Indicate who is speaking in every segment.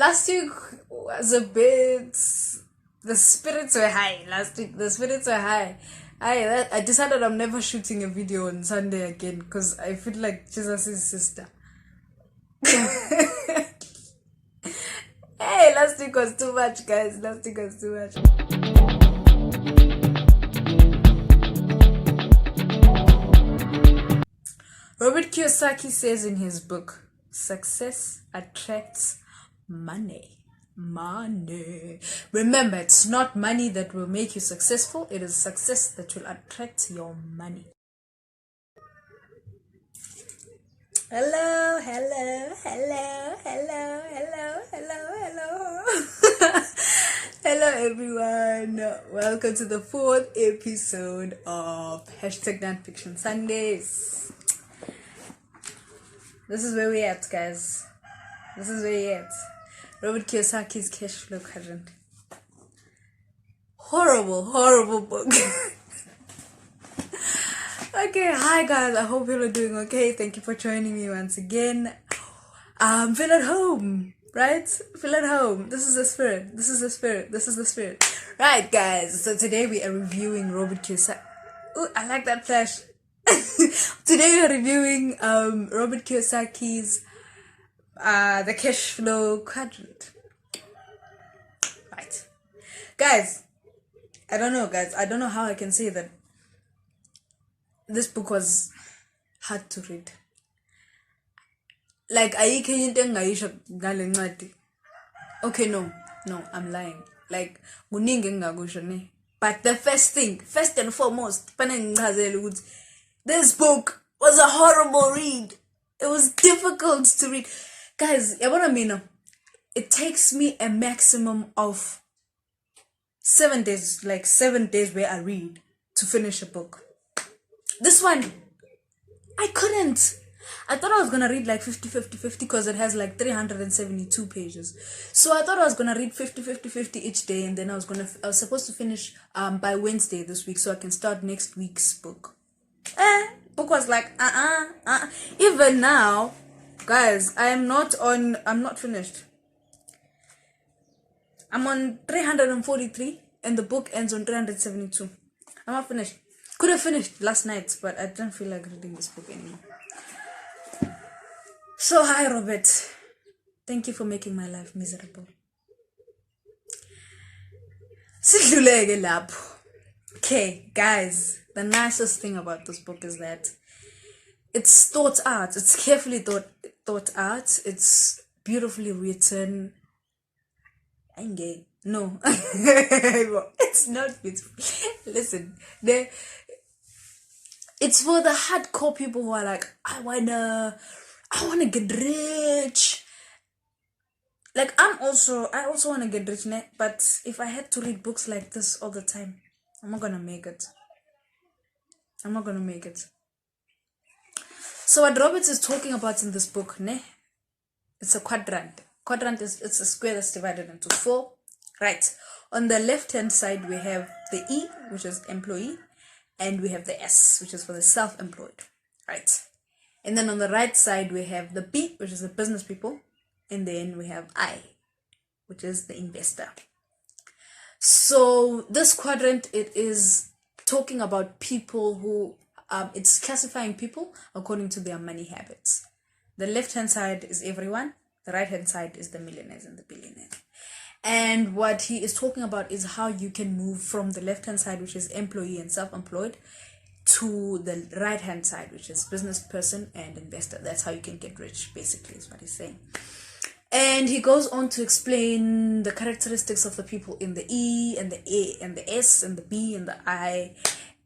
Speaker 1: last week was a bit. The spirits were high last week. The spirits were high. I decided I'm never shooting a video on Sunday again because I feel like Jesus' sister. Hey, last week was too much, guys. Last week was too much. Robert Kiyosaki says in his book, success attracts money. Money. Remember, it's not money that will make you successful. It is success that will attract your money. Hello, hello, hello, hello, hello, hello, hello. Hello, everyone. Welcome to the 4th episode of #Nonfiction Sundays. This is where we're at, guys. This is where we're at. Robert Kiyosaki's Cash Flow Quadrant. Horrible book. Okay, hi guys. I hope you're doing okay. Thank you for joining me once again. Feel at home, right? Feel at home. This is the spirit. This is the spirit. This is the spirit. Right, guys. So today we are reviewing Robert Kiyosaki. Ooh, I like that flash. Today we are reviewing Robert Kiyosaki's the Cash Flow Quadrant. Right, guys. I don't know how I can say that this book was hard to read. Like, okay, no, I'm lying. Like, but the first and foremost, this book was a horrible read. It was difficult to read. Guys, it takes me a maximum of 7 days, like 7 days where I read to finish a book. This one, I couldn't. I thought I was gonna read like 50 because it has like 372 pages. So I thought I was gonna read 50 each day, and then I was supposed to finish by Wednesday this week so I can start next week's book. Book was like even now, guys, I'm not finished. I'm on 343 and the book ends on 372. I'm not finished. Could have finished last night, but I don't feel like reading this book anymore. So hi Robert, thank you for making my life miserable. Okay, guys, the nicest thing about this book is that it's thought out. It's carefully thought out. It's beautifully written. I'm gay. No, it's not beautiful. Listen, it's for the hardcore people who are like, I wanna get rich. Like, I also wanna get rich, but if I had to read books like this all the time, I'm not gonna make it. So what Roberts is talking about in this book, it's a quadrant. It's a square that's divided into 4. Right. On the left-hand side, we have the E, which is employee, and we have the S, which is for the self-employed. Right. And then on the right side, we have the B, which is the business people, and then we have I, which is the investor. So this quadrant, it is talking about people who, it's classifying people according to their money habits. The left-hand side is everyone. The right-hand side is the millionaires and the billionaires. And what he is talking about is how you can move from the left-hand side, which is employee and self-employed, to the right-hand side, which is business person and investor. That's how you can get rich, basically, is what he's saying. And he goes on to explain the characteristics of the people in the E and the A and the S and the B and the I.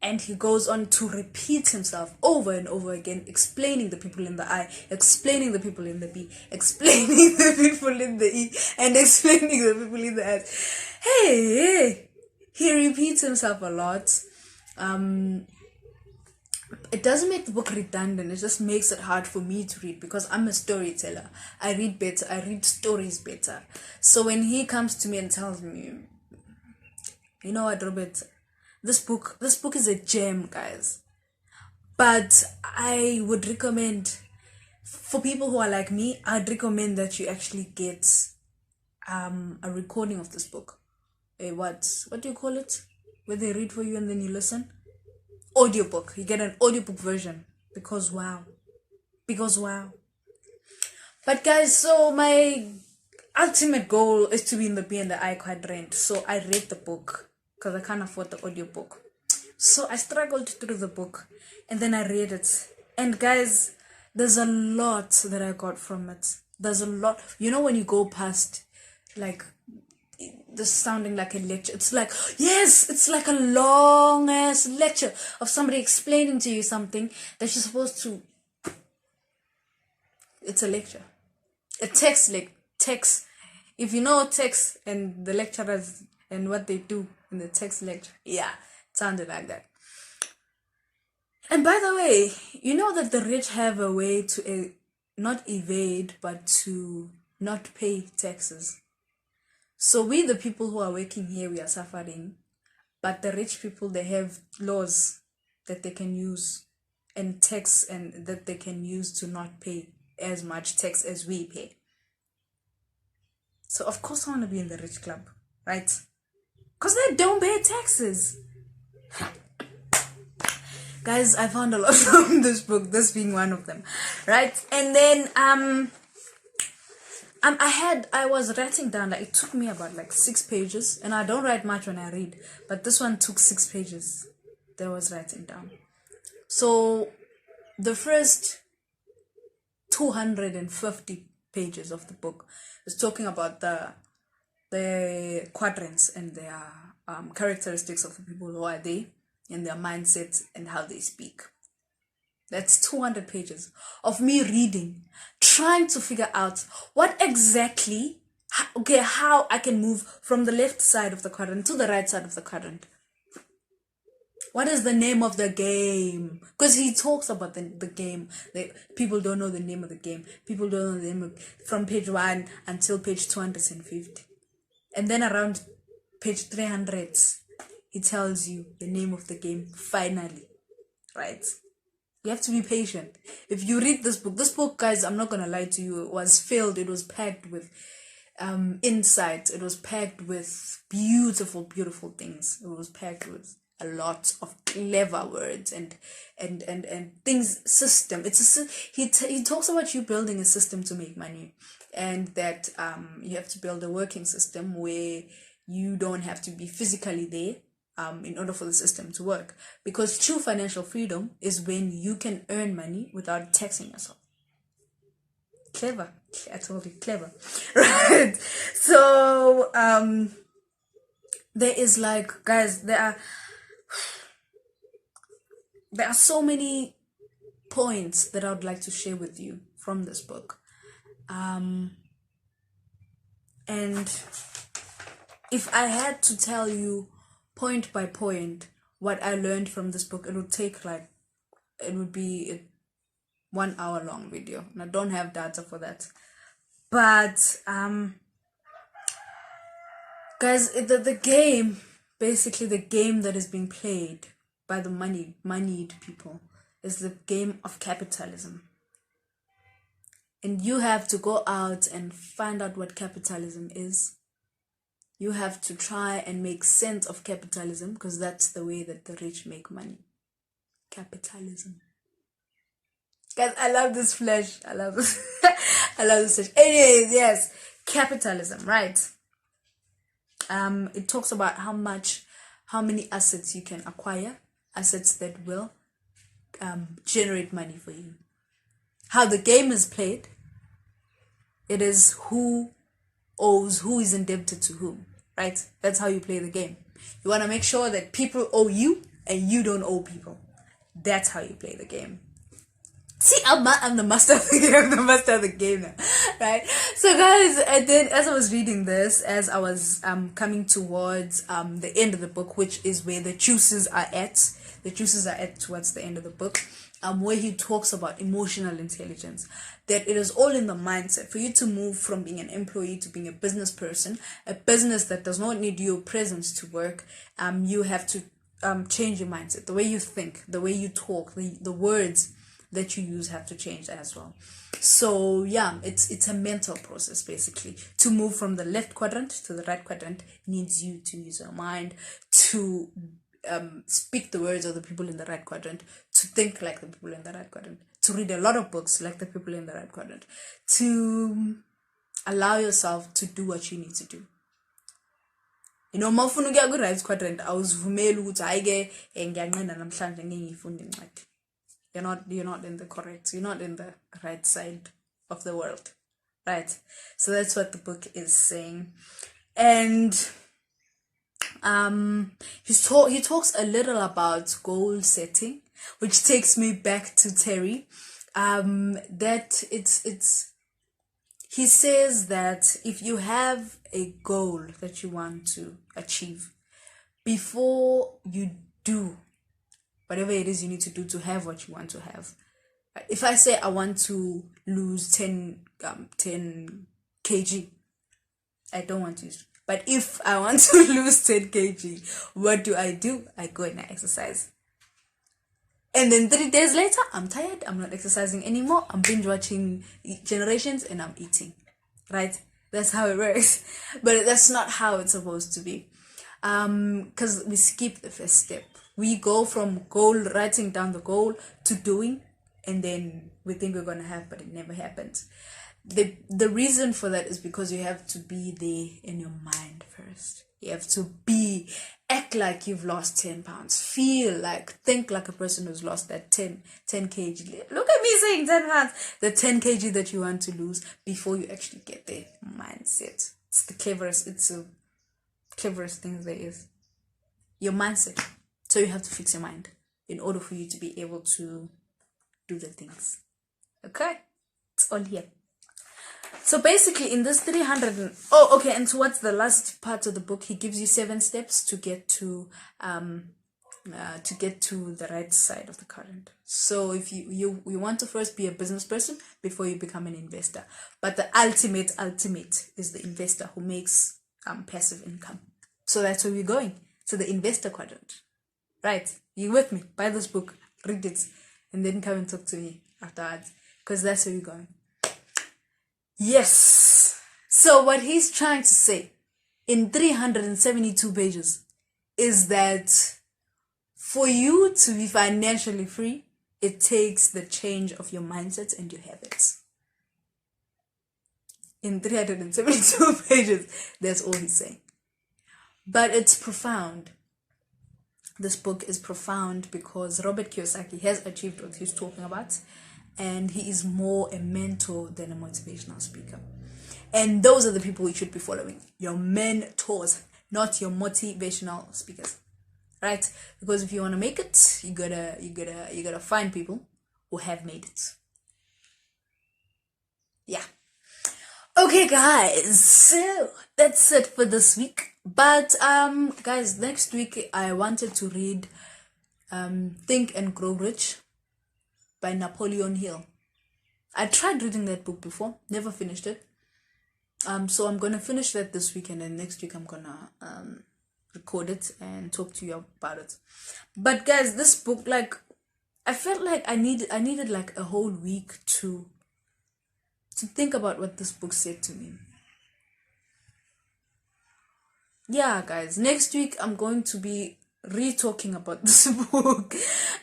Speaker 1: And he goes on to repeat himself over and over again, explaining the people in the I, explaining the people in the B, explaining the people in the E, and explaining the people in the S. Hey, he repeats himself a lot. It doesn't make the book redundant. It just makes it hard for me to read because I'm a storyteller. I read better. I read stories better. So when he comes to me and tells me, you know what, Robert, this book is a gem, guys. But I would recommend, for people who are like me, I'd recommend that you actually get a recording of this book. What do you call it? Where they read for you and then you listen? Audiobook. You get an audiobook version. Because wow. But guys, so my ultimate goal is to be in the B and the I quadrant. So I read the book because I can't afford the audiobook. So I struggled through the book and then I read it. And guys, there's a lot that I got from it. There's a lot. You know, when you go past, like, this sounding like a lecture, it's like, yes, it's like a long ass lecture of somebody explaining to you something that you're supposed to. It's a lecture. A text. If you know text and the lecturers and what they do in the text lecture, yeah, it sounded like that. And by the way, you know that the rich have a way to not evade, but to not pay taxes. So we, the people who are working here, we are suffering. But the rich people, they have laws that they can use and tax, and that they can use to not pay as much tax as we pay. So of course I want to be in the rich club, right? Because they don't pay taxes. Guys, I found a lot from this book, this being one of them, right? And then I was writing down, like, it took me about like 6 pages, and I don't write much when I read, but this one took 6 pages that I was writing down. So the first 250 pages of the book is talking about the quadrants and their characteristics of the people who are there, and their mindsets and how they speak. That's 200 pages of me reading, trying to figure out what exactly, how I can move from the left side of the quadrant to the right side of the quadrant. What is the name of the game? Because he talks about the game. People don't know the name of the game. People don't know the name from page 1 until page 250. And then around page 300, he tells you the name of the game, finally, right? You have to be patient. If you read this book, guys, I'm not going to lie to you, it was filled, it was packed with insights, it was packed with beautiful things. It was packed with a lot of clever words and things, system. He talks about you building a system to make money, and that you have to build a working system where you don't have to be physically there in order for the system to work, because true financial freedom is when you can earn money without taxing yourself. Clever. I told you, clever. Right? So there is, like, guys, there are so many points that I would like to share with you from this book. And if I had to tell you point by point what I learned from this book, it would be a 1 hour long video, and I don't have data for that. But guys, the game, basically the game that is being played by the moneyed people, is the game of capitalism. And you have to go out and find out what capitalism is. You have to try and make sense of capitalism, because that's the way that the rich make money. Capitalism. Guys, I love this flash. I love this. I love this flash. Anyways, yes, capitalism, right? It talks about how many assets you can acquire, assets that will generate money for you. How the game is played. It is who owes, who is indebted to whom, right? That's how you play the game. You want to make sure that people owe you and you don't owe people. That's how you play the game. See, I'm the master of the game. I'm the master of the game now, right? So guys, and then as I was reading this, as I was coming towards the end of the book, which is where the juices are at towards the end of the book, where he talks about emotional intelligence, that it is all in the mindset. For you to move from being an employee to being a business person, a business that does not need your presence to work, you have to change your mindset, the way you think, the way you talk, the words that you use have to change as well. So yeah, it's a mental process basically. To move from the left quadrant to the right quadrant needs you to use your mind, to speak the words of the people in the right quadrant, to think like the people in the right quadrant, to read a lot of books like the people in the right quadrant, to allow yourself to do what you need to do. You know, mawufuna ukuya ku-right quadrant awuzivumeli ukuthi hayi-ke ngiyanqenda namhlanje ngeke ngifunde incwadi. You're not in the correct, you're not in the right side of the world, right? So that's what the book is saying. And he talks a little about goal setting, which takes me back to Terry. That he says that if you have a goal that you want to achieve, before you do whatever it is you need to do to have what you want to have. If I say I want to lose 10 kg, I don't want to. But if I want to lose 10 kg, what do? I go and I exercise. And then 3 days later, I'm tired, I'm not exercising anymore, I'm binge watching Generations and I'm eating. Right? That's how it works. But that's not how it's supposed to be. Because we skip the first step. We go from writing down the goal to doing, and then we think we're gonna have, but it never happens. The reason for that is because you have to be there in your mind first. You have to act like you've lost 10 pounds. Think like a person who's lost that 10 kg. Look at me saying 10 pounds. The 10 kg that you want to lose before you actually get there. Mindset. It's the cleverest thing there is. Your mindset. So you have to fix your mind in order for you to be able to do the things. Okay? It's all here. So basically in this and towards the last part of the book, he gives you 7 steps to get to the right side of the current. So if you want to first be a business person before you become an investor. But the ultimate is the investor who makes passive income. So that's where we're going, to the investor quadrant. Right? You with me? Buy this book, read it, and then come and talk to me afterwards, because that's where we're going. Yes. So what he's trying to say in 372 pages is that for you to be financially free, it takes the change of your mindset and your habits. In 372 pages, that's all he's saying. But it's profound. This book is profound because Robert Kiyosaki has achieved what he's talking about, and he is more a mentor than a motivational speaker. And those are the people you should be following. Your mentors, not your motivational speakers. Right? Because if you want to make it, you gotta find people who have made it. Yeah. Okay, guys, so that's it for this week. But guys, next week I wanted to read Think and Grow Rich by Napoleon Hill. I tried reading that book before, never finished it. So I'm gonna finish that this week, and then next week I'm gonna record it and talk to you about it. But guys, this book, like, I felt like I needed like a whole week to think about what this book said to me. Yeah, guys, next week I'm going to be re-talking about this book.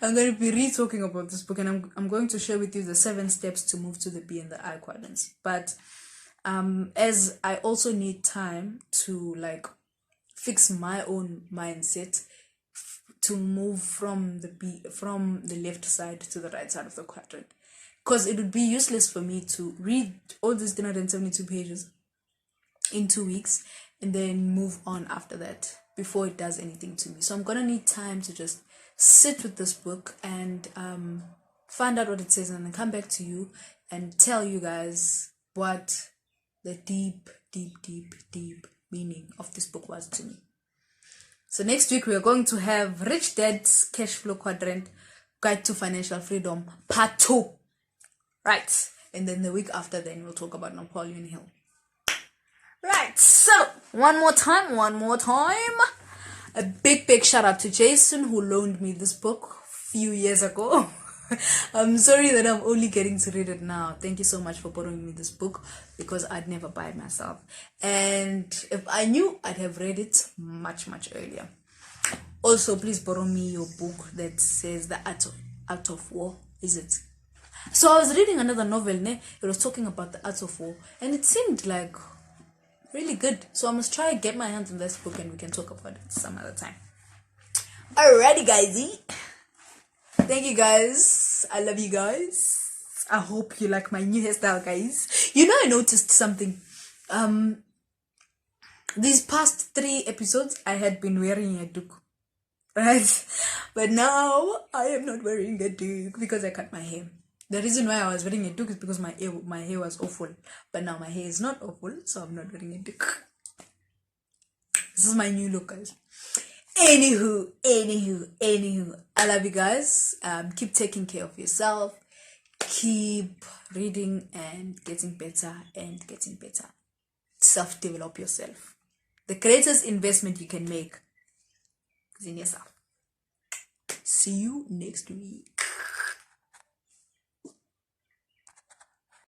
Speaker 1: I'm going to be re-talking about this book, and I'm going to share with you the 7 steps to move to the B and the I quadrants. But as I also need time to like fix my own mindset to move from the left side to the right side of the quadrant, because it would be useless for me to read all these 372 pages in 2 weeks and then move on after that before it does anything to me. So I'm gonna need time to just sit with this book and find out what it says, and then come back to you and tell you guys what the deep meaning of this book was to me. So next week we are going to have Rich Dad's Cash Flow Quadrant Guide to Financial Freedom Part 2. Right. And then the week after, then we'll talk about Napoleon Hill. Right, so one more time, a big shout out to Jason, who loaned me this book a few years ago. I'm sorry that I'm only getting to read it now. Thank you so much for borrowing me this book because I'd never buy it myself. And if I knew, I'd have read it much, much earlier. Also, please borrow me your book that says The Art of War. Is it? So I was reading another novel, it was talking about the art of war, and it seemed like really good. So I must try and get my hands on this book and we can talk about it some other time. Alrighty, guysy. Thank you, guys. I love you guys. I hope you like my new hairstyle, guys. I noticed something. These past 3 episodes, I had been wearing a duke, right? But now I am not wearing a duke because I cut my hair. The reason why I was wearing a duke is because my hair was awful. But now my hair is not awful, so I'm not wearing a duke. This is my new look, guys. Anywho, I love you guys. Keep taking care of yourself. Keep reading and getting better Self-develop yourself. The greatest investment you can make is in yourself. See you next week.